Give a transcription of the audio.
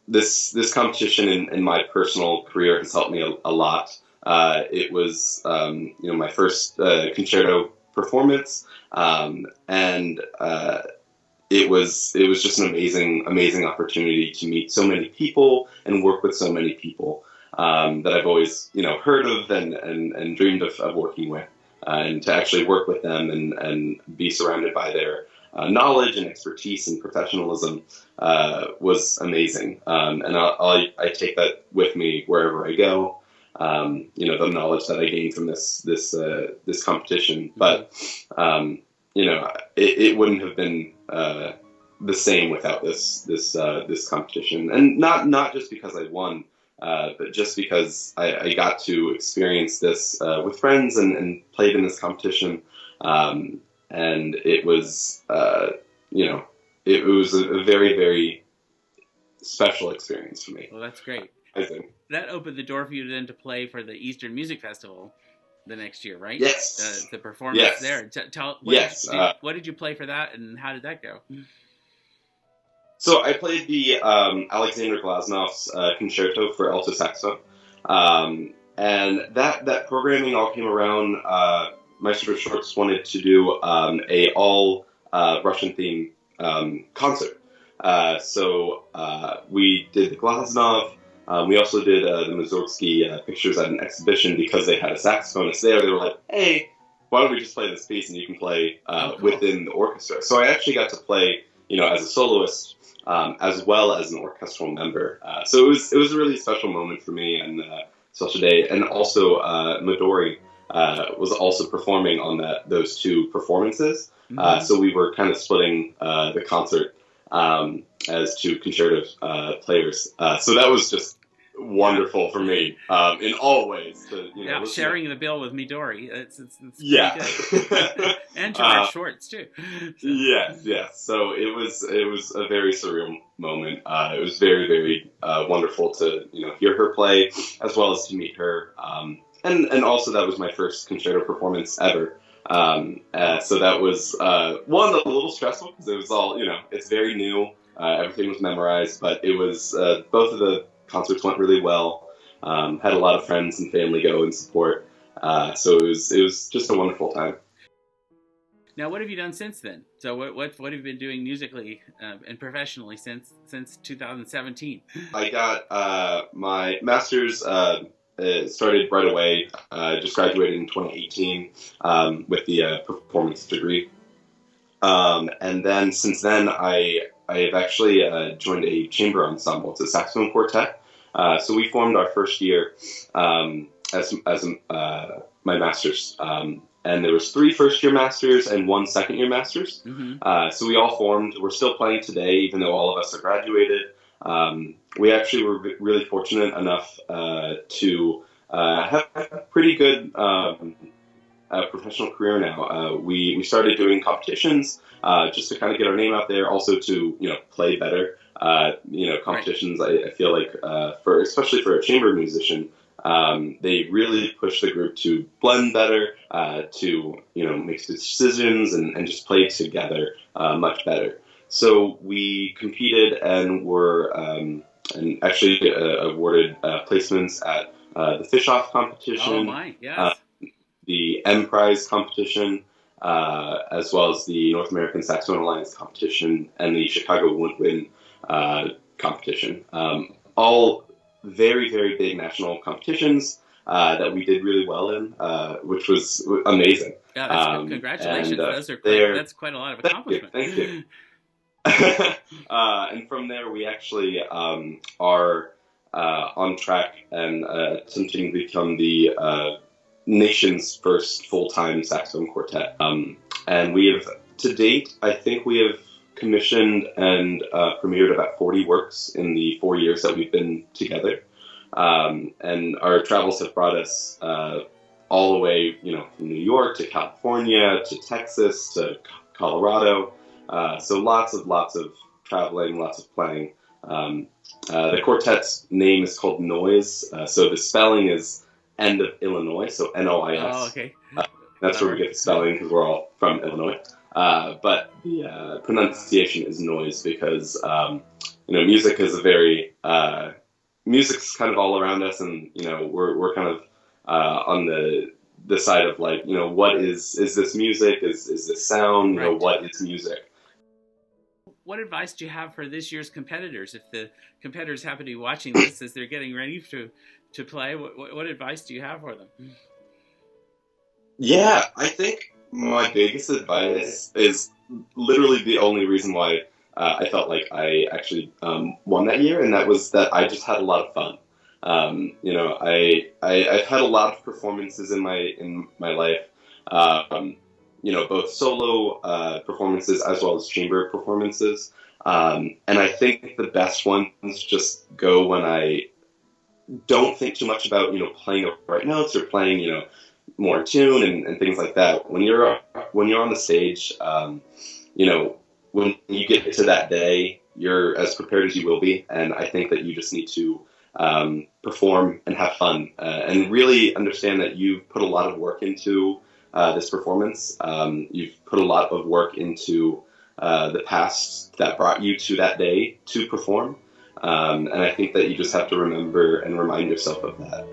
this competition in my personal career has helped me a lot. It was my first concerto performance, and it was just an amazing opportunity to meet so many people and work with so many people that I've always heard of and dreamed of working with, and to actually work with them and be surrounded by their knowledge and expertise and professionalism was amazing. And I take that with me wherever I go. The knowledge that I gained from this competition, but it wouldn't have been the same without this competition, and not just because I won, but just because I got to experience this with friends and played in this competition, and it was it was a very, very special experience for me. Well, that's great. I think that opened the door for you then to play for the Eastern Music Festival the next year, right? Yes. The performance yes. there. What did you play for that, and how did that go? So I played the Alexander Glaznov's concerto for alto saxophone, and that programming all came around. Maestro Schwartz wanted to do a all Russian theme concert, so we did the Glaznov. We also did the Mussorgsky pictures at an exhibition because they had a saxophonist there. They were like, "Hey, why don't we just play this piece and you can play within the orchestra?" So I actually got to play, as a soloist as well as an orchestral member. So it was a really special moment for me and such a day. And also Midori was also performing on those two performances. Mm-hmm. So we were kind of splitting the concert as two concerto players. So that was just wonderful for me in all ways. Sharing the bill with Midori. It's yeah, good. And George Schwartz too. So. Yes. So it was a very surreal moment. It was very, very wonderful to hear her play as well as to meet her. And also that was my first concerto performance ever. So that was one a little stressful because it was all it's very new. Everything was memorized, but it was both of the concerts went really well. Had a lot of friends and family go and support. So it was just a wonderful time. Now, what have you done since then? So what have you been doing musically and professionally since 2017? I got my master's started right away. Just graduated in 2018 with the performance degree. And then since then, I have actually joined a chamber ensemble. It's a saxophone quartet. So we formed our first year as my master's. And there was 3 first-year masters and 1 second-year masters. Mm-hmm. So we all formed. We're still playing today, even though all of us are graduated. We actually were really fortunate enough to have a pretty good professional career now. We started doing competitions just to kind of get our name out there, also to play better. Competitions. Right. I feel like especially for a chamber musician, they really push the group to blend better, to make decisions and just play together much better. So we competed and were and actually awarded placements at the Fischoff competition. Oh my, yes. The M Prize competition, as well as the North American Saxophone Alliance competition and the Chicago Woodwind competition. All very, very big national competitions that we did really well in, which was amazing. Yeah, that's congratulations. That's quite a lot of accomplishment. Thank you. And from there, we actually are on track and attempting to become the nation's first full-time saxophone quartet. And we have, to date, I think we have commissioned and premiered about 40 works in the 4 years that we've been together. And our travels have brought us all the way, from New York to California to Texas to Colorado. So lots of traveling, lots of playing. The quartet's name is called Noise. So the spelling is end of Illinois, so Nois. Oh, okay. That's where we get the spelling because we're all from Illinois. But the pronunciation is Noise because music is a very music's kind of all around us, and we're kind of on the side of like, what is this music? Is this sound? Right. What is music? What advice do you have for this year's competitors? If the competitors happen to be watching this as they're getting ready to play, what advice do you have for them? Yeah, I think my biggest advice is literally the only reason why I felt like I actually won that year, and that was that I just had a lot of fun. I've had a lot of performances in my life, both solo performances as well as chamber performances, and I think the best ones just go when I don't think too much about playing the right notes or playing more tune and things like that. When you're on the stage, when you get to that day, you're as prepared as you will be, and I think that you just need to perform and have fun, and really understand that you've put a lot of work into this performance. You've put a lot of work into the past that brought you to that day to perform, and I think that you just have to remember and remind yourself of that.